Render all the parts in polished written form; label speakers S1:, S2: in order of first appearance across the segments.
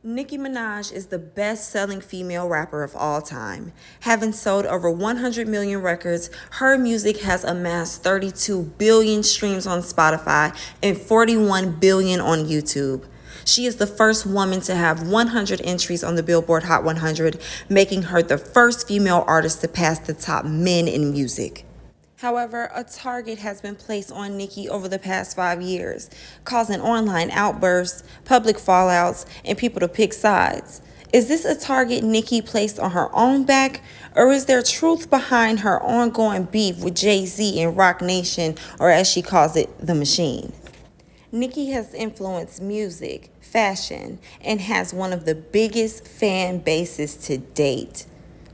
S1: Nicki Minaj is the best-selling female rapper of all time. Having sold over 100 million records, her music has amassed 32 billion streams on Spotify and 41 billion on YouTube. She is the first woman to have 100 entries on the Billboard Hot 100, making her the first female artist to pass the top men in music. However, a target has been placed on Nicki over the past 5 years, causing online outbursts, public fallouts, and people to pick sides. Is this a target Nicki placed on her own back, or is there truth behind her ongoing beef with Jay-Z and Roc Nation, or as she calls it, The Machine? Nicki has influenced music, fashion, and has one of the biggest fan bases to date.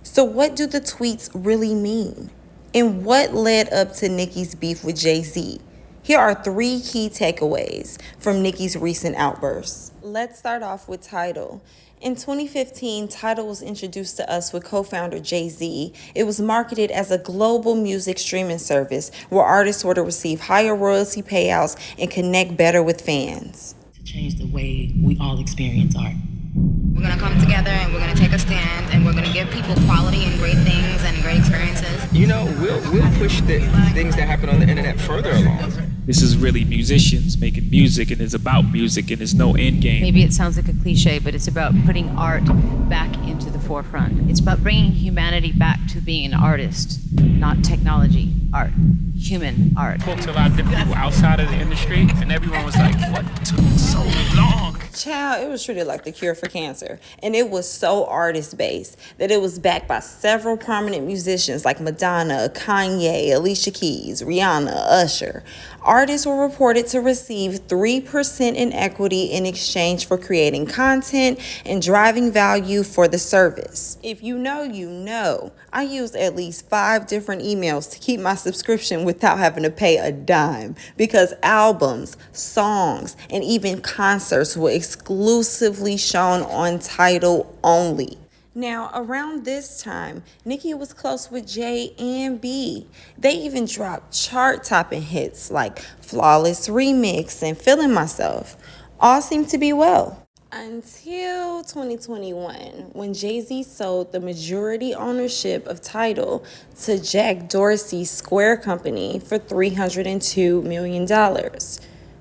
S1: So what do the tweets really mean? And what led up to Nicki's beef with Jay-Z? Here are 3 key takeaways from Nicki's recent outbursts. Let's start off with Tidal. In 2015, Tidal was introduced to us with co-founder Jay-Z. It was marketed as a global music streaming service where artists were to receive higher royalty payouts and connect better with fans.
S2: To change the way we all experience art. We're going to come together and we're going to take a stand and we're going to give people quality and great things and great experiences.
S3: You know, we'll push the things that happen on the internet further along.
S4: This is really musicians making music, and it's about music, and there's no end game.
S5: Maybe it sounds like a cliche, but it's about putting art back into the forefront. It's about bringing humanity back to being an artist, not technology art, human art.
S4: Spoke to a lot of different people outside of the industry, and everyone was like, what took so long?
S1: Child, it was treated like the cure for cancer. And it was so artist-based that it was backed by several prominent musicians like Madonna, Kanye, Alicia Keys, Rihanna, Usher. Artists were reported to receive 3% in equity in exchange for creating content and driving value for the service. If you know, you know. I used at least 5 different emails to keep my subscription without having to pay a dime because albums, songs, and even concerts were exclusively shown on Tidal only. Now, around this time, Nicki was close with J and B. They even dropped chart-topping hits like Flawless Remix and Feeling Myself. All seemed to be well. Until 2021, when Jay-Z sold the majority ownership of Tidal to Jack Dorsey's Square Company for $302 million.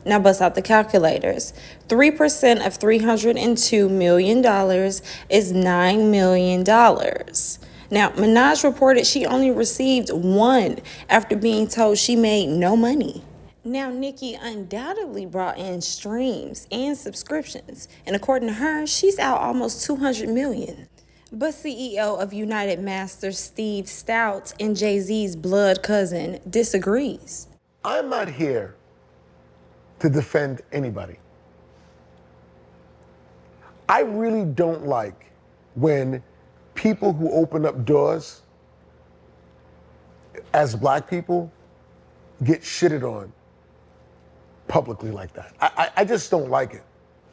S1: Now bust out the calculators. 3% of $302 million is $9 million. Now, Minaj reported she only received 1 after being told she made no money. Now, Nicki undoubtedly brought in streams and subscriptions, and according to her, she's out almost $200 million. But CEO of United Masters Steve Stout and Jay-Z's blood cousin disagrees.
S6: I'm not here to defend anybody. I really don't like when people who open up doors as black people get shitted on publicly like that. I just don't like it.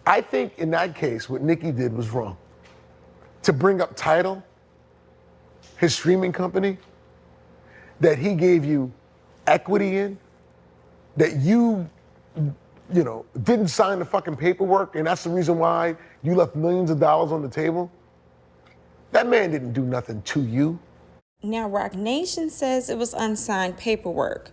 S6: I think in that case, what Nicki did was wrong. To bring up Tidal, his streaming company, that he gave you equity in, that you didn't sign the fucking paperwork, and that's the reason why you left millions of dollars on the table. That man didn't do nothing to you.
S1: Now, Roc Nation says it was unsigned paperwork,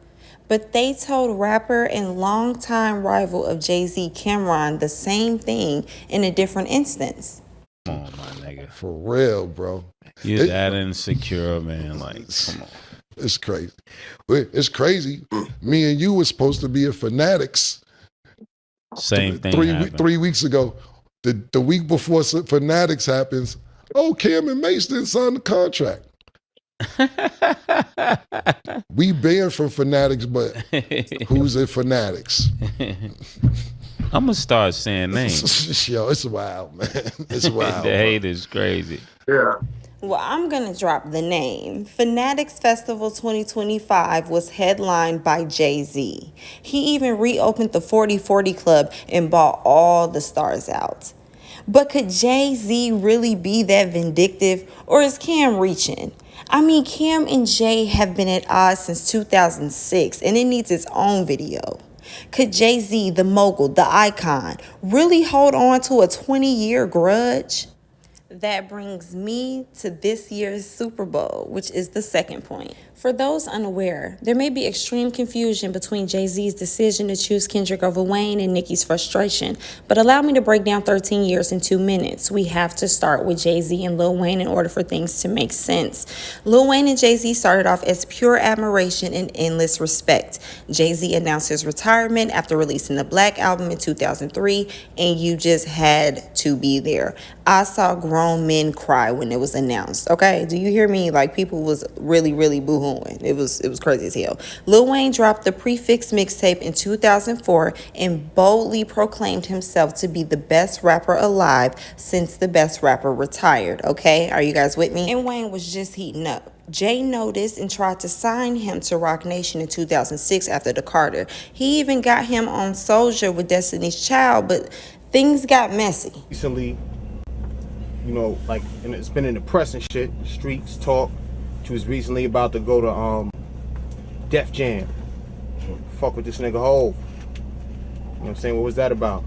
S1: but they told rapper and longtime rival of Jay-Z, Cameron, the same thing in a different instance.
S7: Come on, my nigga.
S6: For real, bro.
S7: You're that insecure, man. Like, come on.
S6: It's crazy. It's crazy. Me and you were supposed to be at Fanatics.
S7: Same thing.
S6: 3 weeks ago. The week before Fanatics happens, Cam and Mace didn't sign the contract. We banned from Fanatics, but who's at Fanatics?
S7: I'm gonna start saying names.
S6: Yo, it's wild, man. It's wild.
S7: The hate is crazy.
S6: Yeah.
S1: Well, I'm going to drop the name. Fanatics Festival 2025 was headlined by Jay-Z. He even reopened the 40/40 Club and bought all the stars out. But could Jay-Z really be that vindictive, or is Cam reaching? I mean, Cam and Jay have been at odds since 2006, and it needs its own video. Could Jay-Z, the mogul, the icon, really hold on to a 20-year grudge? That brings me to this year's Super Bowl, which is the second point. For those unaware, there may be extreme confusion between Jay-Z's decision to choose Kendrick over Wayne and Nicki's frustration, but allow me to break down 13 years in 2 minutes. We have to start with Jay-Z and Lil Wayne in order for things to make sense. Lil Wayne and Jay-Z started off as pure admiration and endless respect. Jay-Z announced his retirement after releasing the Black album in 2003, and you just had to be there. I saw grown men cry when it was announced. Okay, do you hear me? Like, people was really boo-hooing. It was crazy as hell. Lil Wayne dropped the Prefix mixtape in 2004 and boldly proclaimed himself to be the best rapper alive since the best rapper retired. Okay, are you guys with me? And Wayne was just heating up. Jay noticed and tried to sign him to Roc Nation in 2006 after the Carter. He even got him on Soulja with Destiny's Child, but things got messy.
S8: Recently, you know, like, and it's been in the press and shit, streets talk. She was recently about to go to Def Jam. Fuck with this nigga Hov. You know what I'm saying? What was that about?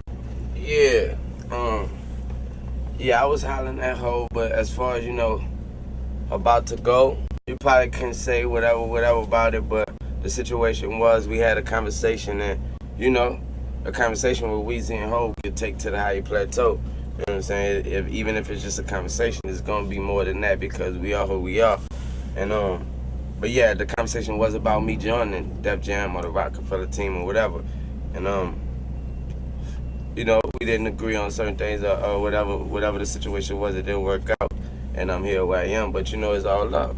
S9: Yeah, I was hollering at Hov, but as far as, you know, about to go, you probably can say whatever about it, but the situation was we had a conversation, and, you know, a conversation with Weezy and Hov could take to the higher plateau. You know what I'm saying? Even if it's just a conversation, it's gonna be more than that because we are who we are. And but yeah, the conversation was about me joining Def Jam or the Rockefeller team or whatever. And you know, we didn't agree on certain things or whatever the situation was. It didn't work out, and I'm here where I am. But you know, it's all love.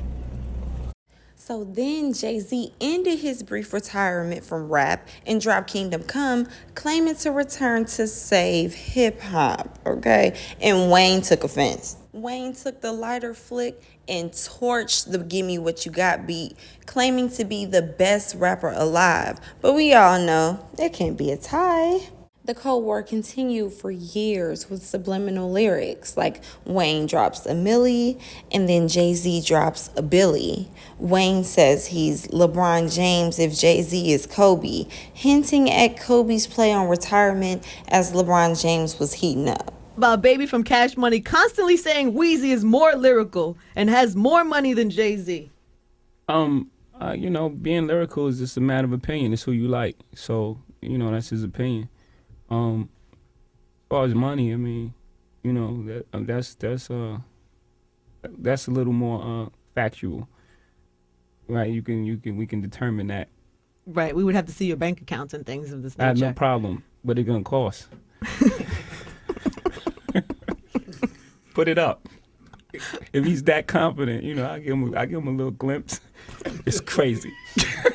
S1: So then Jay-Z ended his brief retirement from rap and dropped Kingdom Come, claiming to return to save hip-hop, okay? And Wayne took offense. Wayne took the lighter flick and torched the Gimme What You Got beat, claiming to be the best rapper alive. But we all know there can't be a tie. The Cold War continued for years with subliminal lyrics, like Wayne drops a milli and then Jay-Z drops a Billy. Wayne says he's LeBron James if Jay-Z is Kobe, hinting at Kobe's play on retirement as LeBron James was heating up.
S10: About Baby from Cash Money constantly saying Weezy is more lyrical and has more money than Jay-Z.
S4: You know, being lyrical is just a matter of opinion. It's who you like. So, you know, that's his opinion. As far as money, I mean, you know, that's a little more factual, right? We can determine that.
S10: Right, we would have to see your bank accounts and things of this nature.
S4: I have no problem, but it's gonna cost. Put it up. If he's that confident, you know, I give him a little glimpse. It's crazy.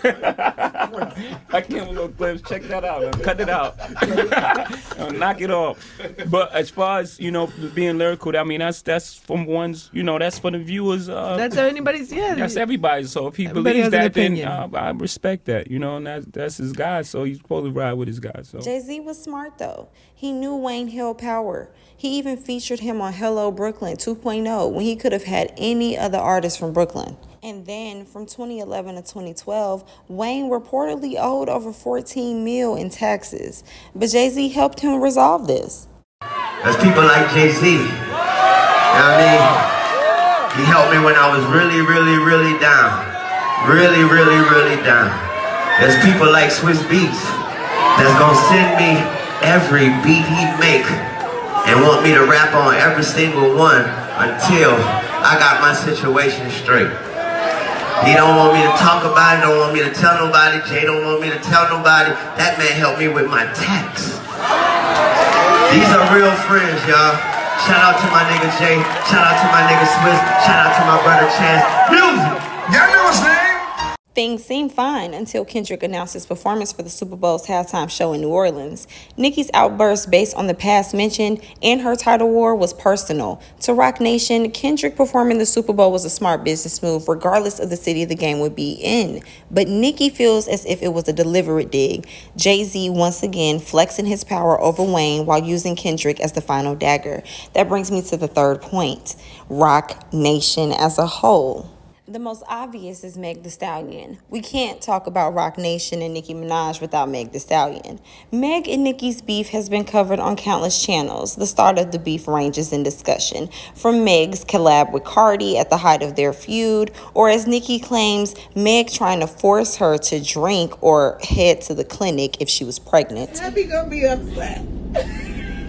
S4: I give him a little glimpse. Check that out. Cut it out. Knock it off. But as far as, you know, being lyrical, I mean, that's from one's, you know, that's for the viewers.
S10: That's anybody's, yeah.
S4: That's everybody. So if he believes that, then I respect that, you know, and that's his guy. So he's supposed to ride with his guy. So
S1: Jay-Z was smart, though. He knew Wayne held power. He even featured him on Hello Brooklyn 2.0 when he could have had any other artist from Brooklyn. And then from 2011 to 2012, Wayne reportedly owed over $14 million in taxes. But Jay-Z helped him resolve this.
S11: There's people like Jay-Z. You know what I mean? He helped me when I was really down. Really down. There's people like Swiss Beats that's gonna send me every beat he make and want me to rap on every single one until I got my situation straight. He don't want me to talk about it, don't want me to tell nobody. Jay don't want me to tell nobody. That man helped me with my tax. These are real friends, y'all. Shout out to my nigga Jay. Shout out to my nigga Swiss. Shout out to my brother Chance. Music! Y'all know his name?
S1: Things seemed fine until Kendrick announced his performance for the Super Bowl's halftime show in New Orleans. Nicki's outburst based on the past mentioned and her title war was personal. To Roc Nation, Kendrick performing the Super Bowl was a smart business move regardless of the city the game would be in. But Nicki feels as if it was a deliberate dig. Jay-Z once again flexing his power over Wayne while using Kendrick as the final dagger. That brings me to the third point, Roc Nation as a whole. The most obvious is Meg Thee Stallion. We can't talk about Roc Nation and Nicki Minaj without Meg Thee Stallion. Meg and Nicki's beef has been covered on countless channels. The start of the beef ranges in discussion, from Meg's collab with Cardi at the height of their feud, or as Nicki claims, Meg trying to force her to drink or head to the clinic if she was pregnant.
S12: Happy gonna be upset.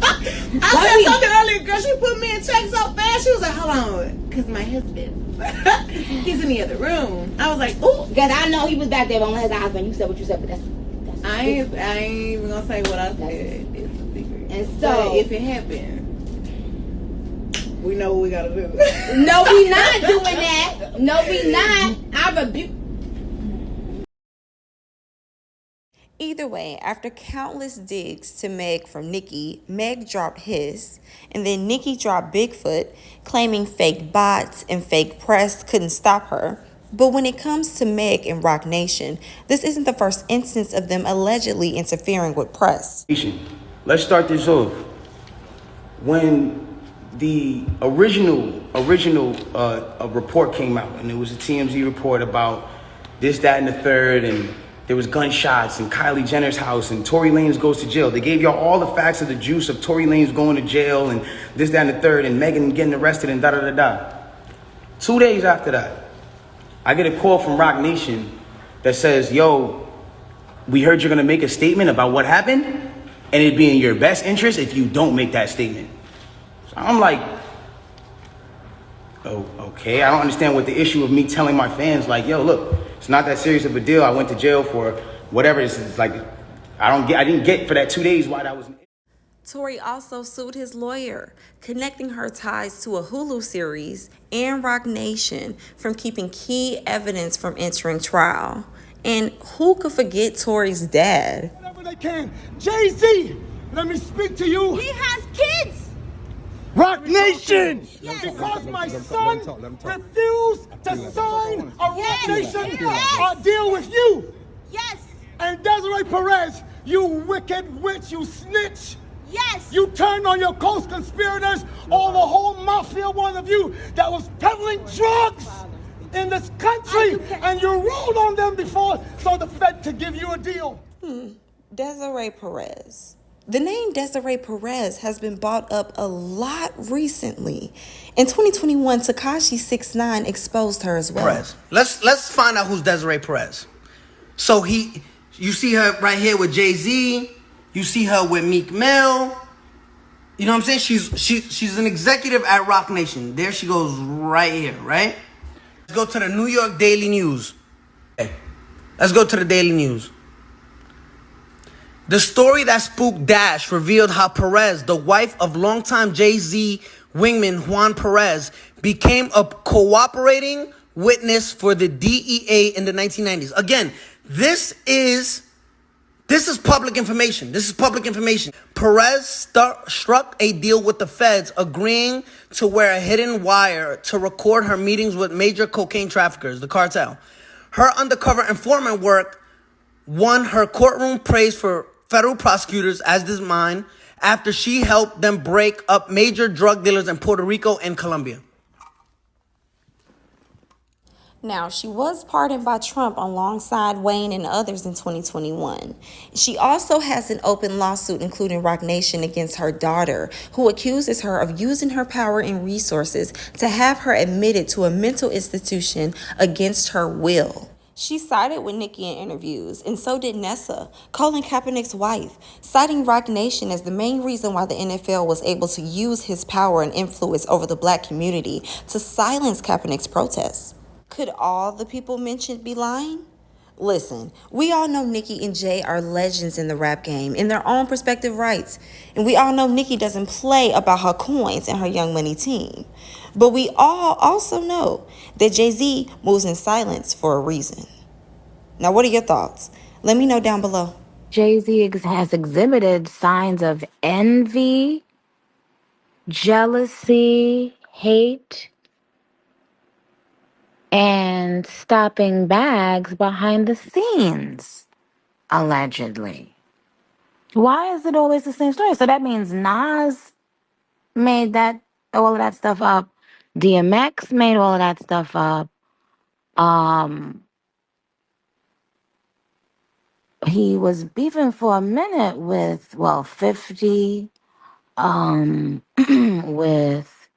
S12: I said something earlier, girl. She put me in check so fast. She was like, hold on, because my husband, he's in the other room. I was like, ooh.
S2: Because I know he was back there, but only his husband. You said what you said, but that's
S12: I ain't even going to say what I said. It's a secret.
S2: And so,
S12: but if it happened, we know what we got to do.
S2: No, we not doing that. No, we not. I rebuke.
S1: Either way, after countless digs to Meg from Nicki, Meg dropped his, and then Nicki dropped Bigfoot, claiming fake bots and fake press couldn't stop her. But when it comes to Meg and Roc Nation, this isn't the first instance of them allegedly interfering with press.
S13: Let's start this off. When the original report came out, and it was a TMZ report about this, that, and the third, and there was gunshots in Kylie Jenner's house, and Tory Lanez goes to jail. They gave y'all all the facts of the juice of Tory Lanez going to jail, and this, that, and the third, and Megan getting arrested, and da-da-da-da. 2 days after that, I get a call from Roc Nation that says, yo, we heard you're gonna make a statement about what happened, and it'd be in your best interest if you don't make that statement. So I'm like, oh, okay, I don't understand what the issue of me telling my fans, like, yo, look, it's not that serious of a deal. I went to jail for whatever. It's like, I didn't get for that 2 days why that was.
S1: Tory also sued his lawyer, connecting her ties to a Hulu series and Roc Nation from keeping key evidence from entering trial. And who could forget Tory's dad?
S14: Whatever they can. Jay-Z, let me speak to you.
S12: He has kids.
S14: Roc Nation!
S12: Yes.
S14: Because my son refused to sign a Roc Nation deal with you.
S12: Yes.
S14: And Desiree Perez, you wicked witch, you snitch.
S12: Yes.
S14: You turned on your co-conspirators, all the whole mafia, one of you that was peddling drugs in this country, and you ruled on them before so the Fed could give you a deal.
S1: Desiree Perez. The name Desiree Perez has been brought up a lot recently. In 2021, Tekashi 6ix9ine exposed her as well.
S15: Perez. Let's find out who's Desiree Perez. So you see her right here with Jay-Z. You see her with Meek Mill. You know what I'm saying? She's an executive at Roc Nation. There she goes right here, right? Let's go to the New York Daily News. Okay. Let's go to the Daily News. The story that spooked Dash revealed how Perez, the wife of longtime Jay-Z wingman Juan Perez, became a cooperating witness for the DEA in the 1990s. Again, this is public information. This is public information. Perez struck a deal with the feds, agreeing to wear a hidden wire to record her meetings with major cocaine traffickers, the cartel. Her undercover informant work won her courtroom praise for federal prosecutors, as did mine, after she helped them break up major drug dealers in Puerto Rico and Colombia.
S1: Now, she was pardoned by Trump alongside Wayne and others in 2021. She also has an open lawsuit, including Roc Nation, against her daughter, who accuses her of using her power and resources to have her admitted to a mental institution against her will. She sided with Nicki in interviews, and so did Nessa, Colin Kaepernick's wife, citing Roc Nation as the main reason why the NFL was able to use his power and influence over the black community to silence Kaepernick's protests. Could all the people mentioned be lying? Listen, we all know Nicki and Jay are legends in the rap game in their own respective rights, and we all know Nicki doesn't play about her coins and her Young Money team. But we all also know that Jay-Z moves in silence for a reason. Now, what are your thoughts? Let me know down below.
S16: Jay-Z has exhibited signs of envy, jealousy, hate, and stopping bags behind the scenes, allegedly. Why is it always the same story? So that means Nas made all of that stuff up. DMX made all of that stuff up. Um, he was beefing for a minute with 50, with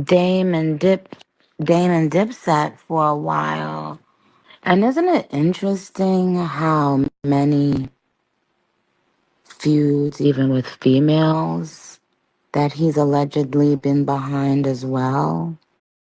S16: Dame and Dipset for a while. And isn't it interesting how many feuds, even with females, that he's allegedly been behind as well?